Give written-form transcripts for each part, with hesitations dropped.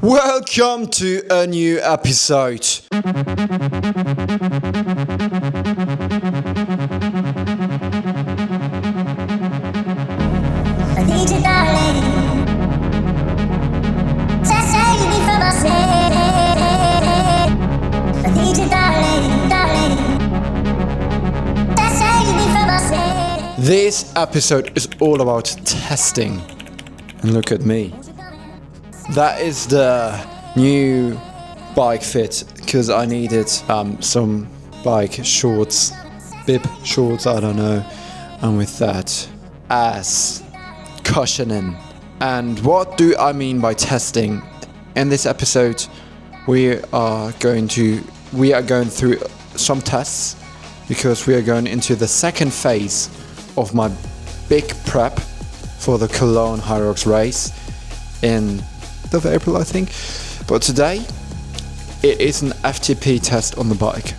Welcome to a new episode. This episode is all about testing. And look at me. That is the new bike fit because I needed some bike shorts, bib shorts, I don't know. And with that, ass cushioning. And what do I mean by testing? In this episode, we are going through some tests because we are going into the second phase of my big prep for the Cologne HYROX race in of April, I think. But today it is an FTP test on the bike.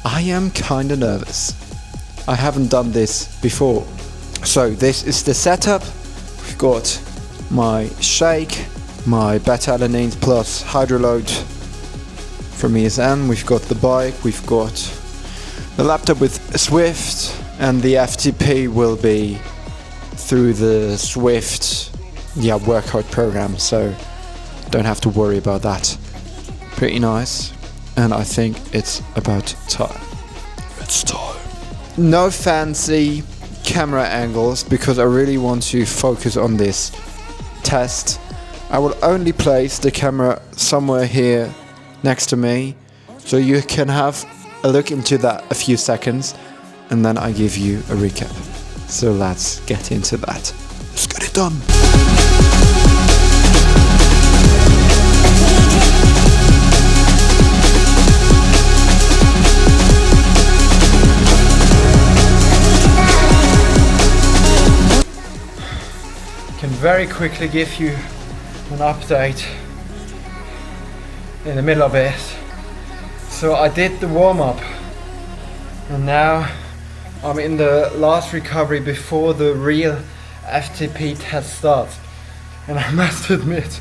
I am kinda nervous. I haven't done this before. So this is the setup. We've got my shake, my beta-alanine plus hydroload from ESN. We've got the bike, we've got the laptop with Swift, and the FTP will be through the Swift workout program, so don't have to worry about that. Pretty nice, and I think it's about time. It's time. No fancy camera angles because I really want to focus on this test. I will only place the camera somewhere here next to me, so you can have a look into that a few seconds, and then I give you a recap. So let's get into that. Let's get it done. Can very quickly give you an update in the middle of it. So I did the warm-up and now I'm in the last recovery before the real FTP test starts. And I must admit,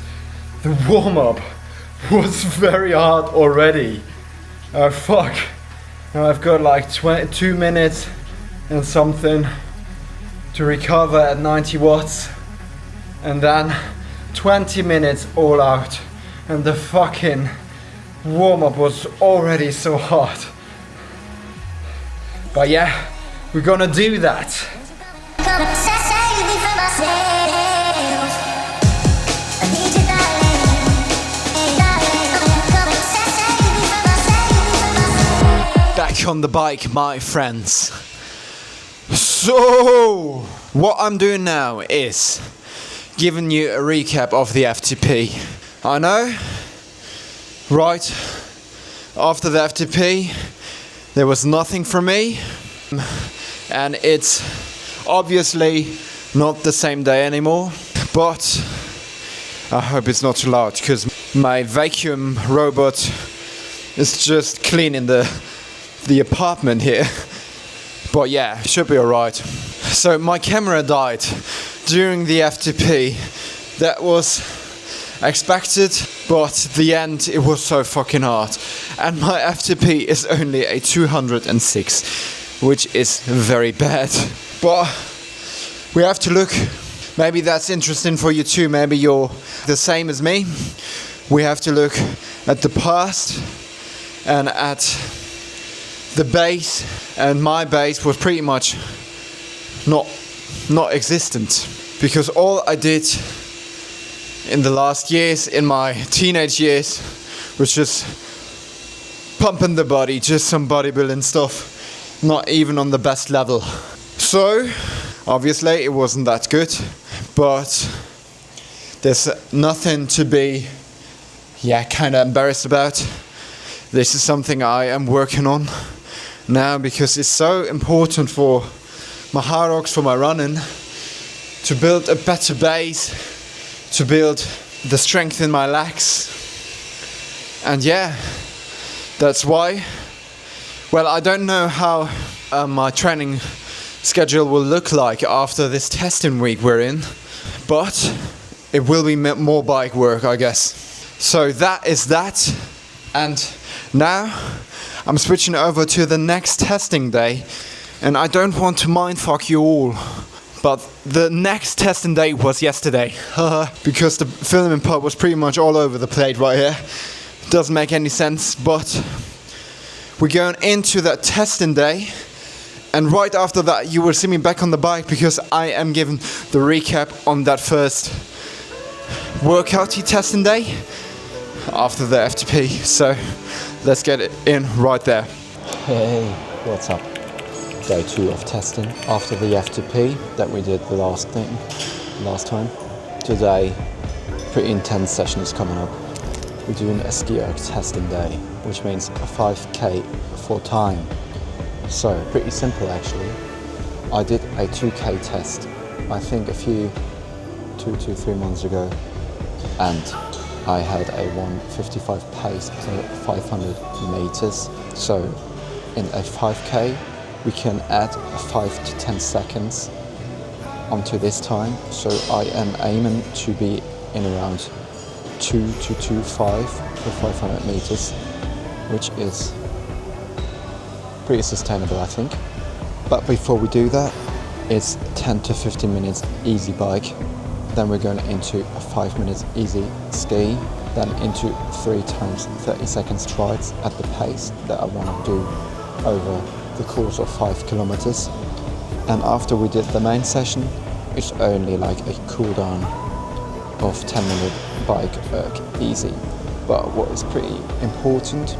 the warm-up was very hard already. Oh fuck. Now I've got like 2 minutes and something to recover at 90 watts. And then 20 minutes all out. And the fucking warm-up was already so hard. But yeah, we're gonna do that. Back on the bike, my friends. So, what I'm doing now is giving you a recap of the FTP. I know, right after the FTP, there was nothing from me, and it's obviously not the same day anymore, but I hope it's not too loud, because my vacuum robot is just cleaning the apartment here. But yeah, should be alright. So my camera died during the FTP. That was expected, but the end, it was so fucking hard. And my FTP is only a 206, which is very bad. But we have to look, maybe that's interesting for you too, maybe you're the same as me. We have to look at the past and at the base, and my base was pretty much not existent, because all I did in the last years, in my teenage years, was just pumping the body, just some bodybuilding stuff, not even on the best level. So obviously it wasn't that good, but there's nothing to be kind of embarrassed about. This is something I am working on now, because it's so important for my HYROX, for my running, to build a better base, to build the strength in my legs. And yeah, that's why. Well, I don't know how my training schedule will look like after this testing week we're in, but it will be more bike work, I guess. So that is that. And now I'm switching over to the next testing day. And I don't want to mindfuck you all, but the next testing day was yesterday. Because the filming part was pretty much all over the plate right here. Doesn't make any sense, but we're going into that testing day. And right after that, you will see me back on the bike because I am giving the recap on that first workouty testing day after the FTP. So let's get it in right there. Hey, what's up? Day 2 of testing after the FTP that we did the last time. Today, pretty intense session is coming up. We're doing a SKI ERG testing day, which means a 5k for time. So pretty simple actually. I did a 2k test, I think 2 to 3 months ago, and I had a 1:55 pace per 500 meters. So in a 5k, we can add 5 to 10 seconds onto this time. So I am aiming to be in around 2 to 2.5 per 500 meters, which is pretty sustainable, I think. But before we do that, it's 10 to 15 minutes easy bike. Then we're going into a 5 minutes easy ski, then into 3 times 30 seconds strides at the pace that I want to do over the course of 5 kilometers. And after we did the main session, it's only like a cool down of 10-minute bike erg easy. But what is pretty important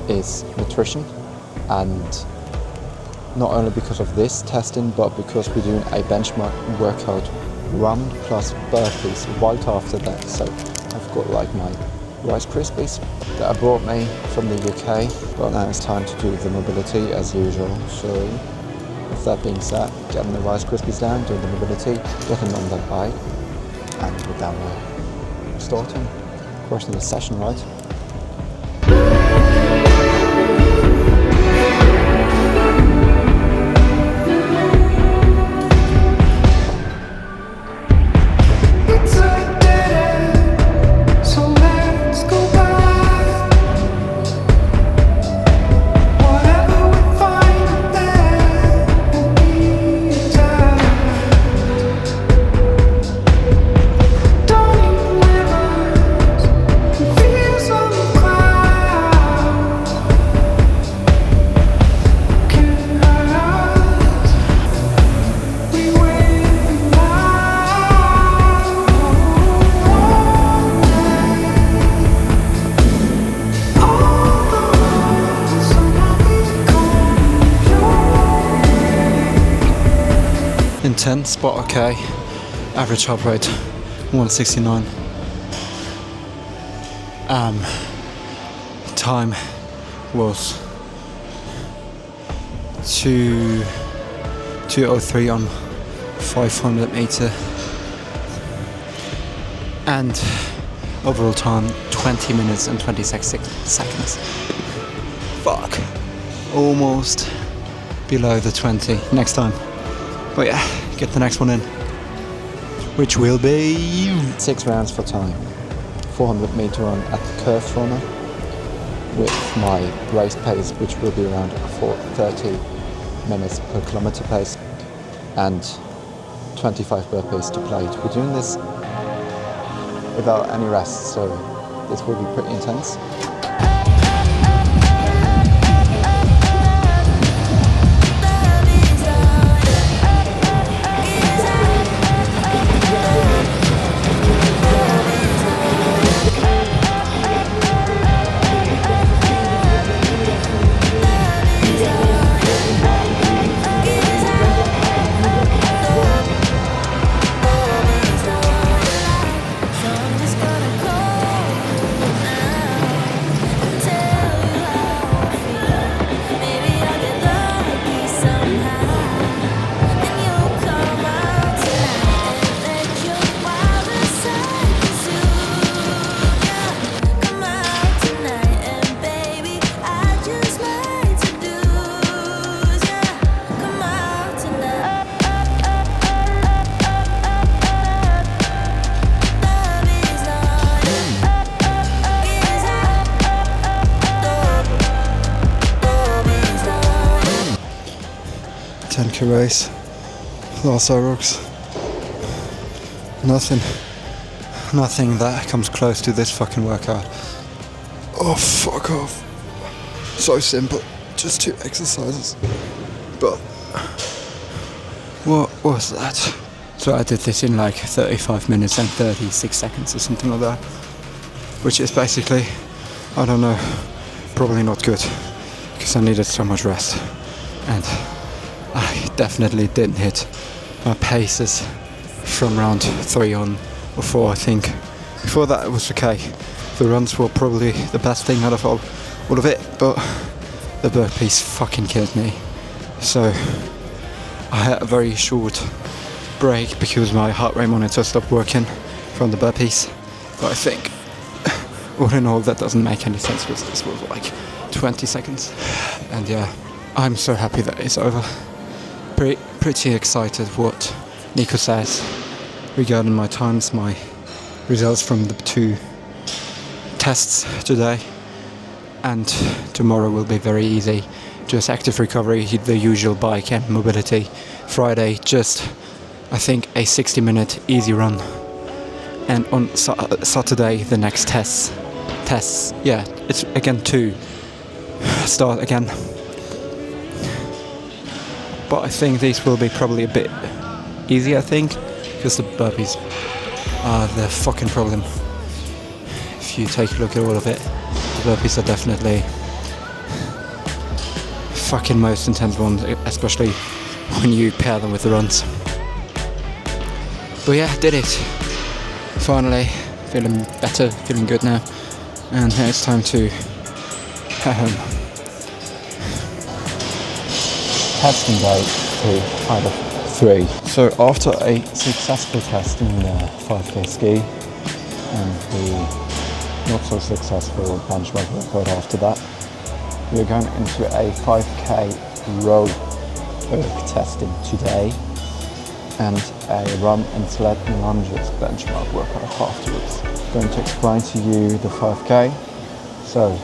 is nutrition, and not only because of this testing, but because we're doing a benchmark workout run plus burpees right after that. So I've got like my Rice Krispies that I brought me from the UK, but now it's time to do the mobility as usual. So with that being said, getting the Rice Krispies down, doing the mobility, getting on that bike, and with that we're starting. Of course, in the session, right? Intense, but okay. Average heart rate 169. Time was 2:03 on 500 meter, and overall time 20 minutes and 26 seconds. Fuck, almost below the 20 next time. But yeah, get the next one in, which will be 6 rounds for time. 400 meter run at the curved runner with my race pace, which will be around 30 minutes per kilometer pace, and 25 burpees to plate. We're doing this without any rest, so this will be pretty intense. 5K race. Last HYROX. Nothing that comes close to this fucking workout. Oh, fuck off. So simple. Just 2 exercises. But what was that? So I did this in like 35 minutes and 36 seconds or something like that. Which is basically, I don't know, probably not good. Because I needed so much rest. And I definitely didn't hit my paces from round 3 on, or 4 I think. Before that it was okay. The runs were probably the best thing out of all of it, but the burpees fucking killed me. So I had a very short break because my heart rate monitor stopped working from the burpees. But I think all in all that doesn't make any sense because this was like 20 seconds. And yeah, I'm so happy that it's over. Pretty excited what Nico says regarding my times, my results from the 2 tests today. And tomorrow will be very easy. Just active recovery, the usual bike and mobility. Friday, just I think a 60-minute easy run. And on Saturday, the next tests. Yeah, it's again 2. Start again. But I think these will be probably a bit easy, I think, because the burpees are the fucking problem. If you take a look at all of it, the burpees are definitely fucking most intense ones, especially when you pair them with the runs. But yeah, did it. Finally, feeling better, feeling good now. And now it's time to head home. Testing day 2 out of 3. So after a successful test in the 5K ski and the not so successful benchmark workout after that, we're going into a 5K row erg testing today and a run and sled and lunges benchmark workout afterwards. I'm going to explain to you the 5K. So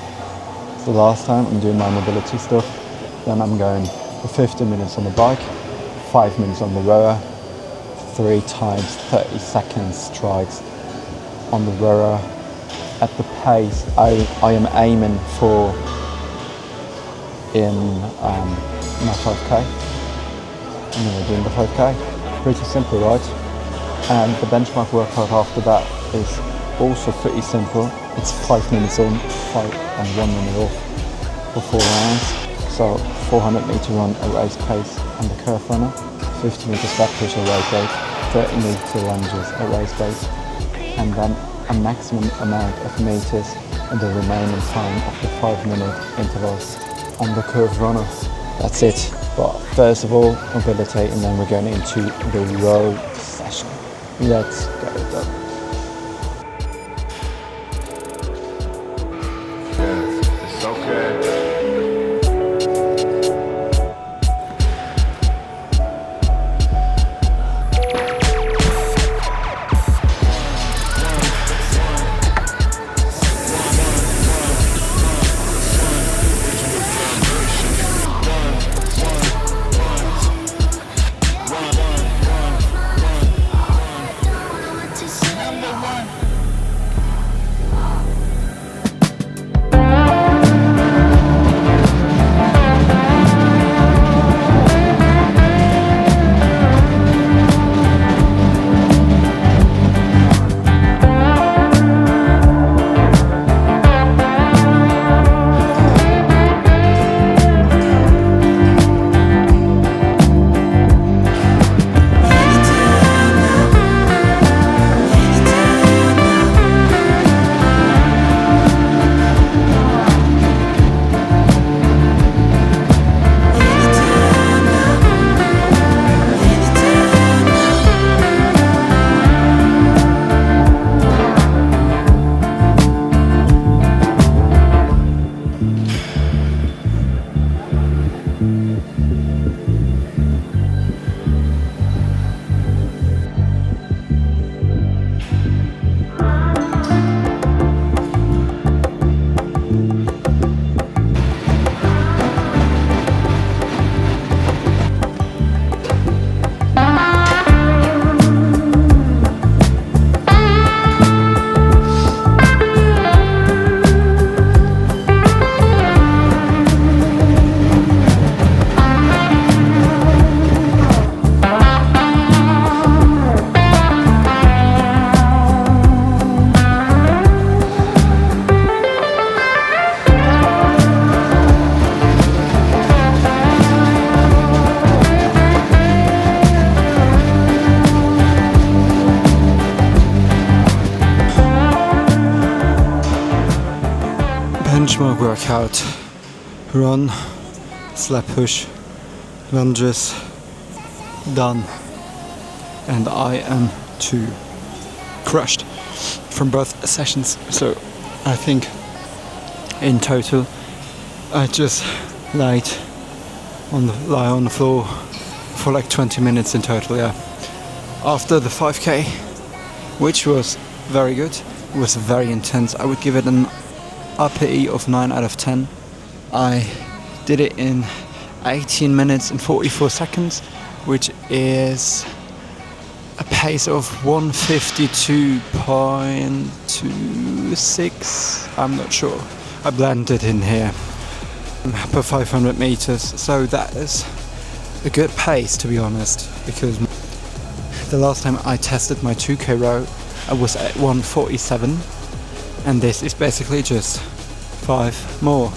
it's the last time I'm doing my mobility stuff. Then I'm going for 15 minutes on the bike, 5 minutes on the rower, 3 times 30 seconds strides on the rower. At the pace I am aiming for in my 5K. And then we're doing the 5K. Pretty simple, right? And the benchmark workout after that is also pretty simple. It's 5 minutes on, 5 and 1 minute off for 4 rounds. So 400 meter run at race pace and the curve runner, 50 meter step push at race pace, 30 meter lunges at race pace, and then a maximum amount of meters in the remaining time of the 5 minute intervals on the curve runner. That's it. But first of all, mobility, and then we're going into the row session. Let's go. It's okay. benchmark workout, run, slap push, lunges, done, and I am too crushed from both sessions. So I think in total I just lie on the floor for like 20 minutes in total, yeah. After the 5k, which was very good, it was very intense. I would give it an API of 9 out of 10. I did it in 18 minutes and 44 seconds, which is a pace of 152.26. I'm not sure. I blended in here per 500 meters, so that is a good pace, to be honest, because the last time I tested my 2k row I was at 147, and this is basically just 5 more.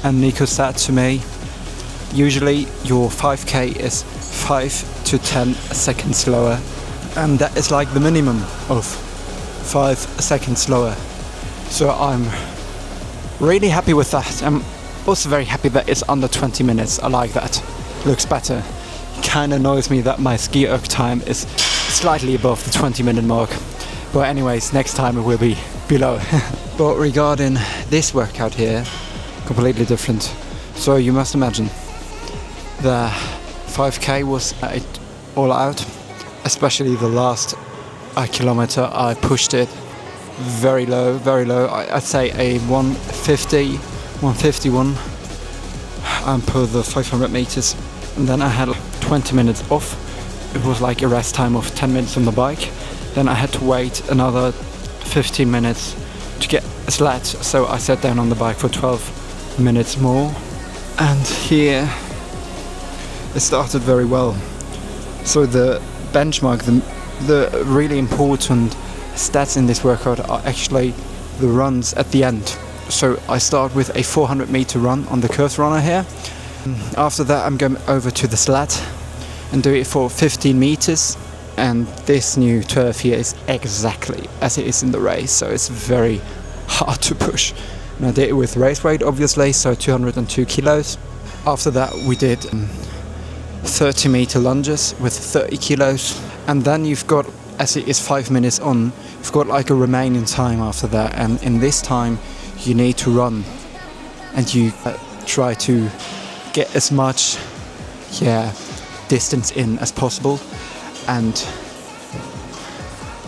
And Nico said to me, usually your 5k is 5 to 10 seconds slower, and that is like the minimum of 5 seconds slower. So I'm really happy with that. I'm also very happy that it's under 20 minutes. I like that. Looks better. Kind of annoys me that my SKI ERG time is slightly above the 20-minute mark. But anyways, next time it will be below. But regarding this workout here, completely different. So you must imagine the 5k was all out, especially the last kilometer. I pushed it very low, very low. I'd say a 150, 151 per the 500 meters. And then I had 20 minutes off. It was like a rest time of 10 minutes on the bike. Then I had to wait another 15 minutes to get a sled, so I sat down on the bike for 12 minutes more. And here it started very well. So the benchmark, the really important stats in this workout are actually the runs at the end. So I start with a 400 meter run on the curved runner here. After that I'm going over to the sled and do it for 15 meters. And this new turf here is exactly as it is in the race, so it's very hard to push. And I did it with race weight, obviously, so 202 kilos. After that we did 30 meter lunges with 30 kilos. And then you've got, as it is 5 minutes on, you've got like a remaining time after that. And in this time you need to run. And you try to get as much distance in as possible. And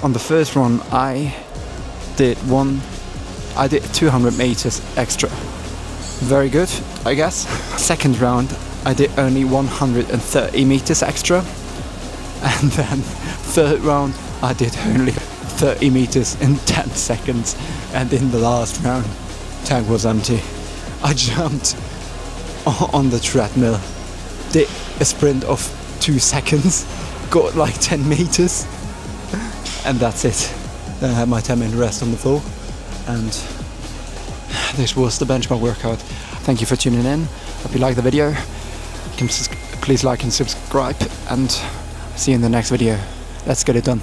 on the first run I did 200 meters extra. Very good, I guess. Second round I did only 130 meters extra. And then third round I did only 30 meters in 10 seconds. And in the last round, tank was empty. I jumped on the treadmill, did a sprint of 2 seconds, got like 10 meters, and that's it. Then I had my 10-minute rest on the floor, and this was the benchmark workout. Thank you for tuning in. Hope you liked the video. Please like and subscribe, and see you in the next video. Let's get it done.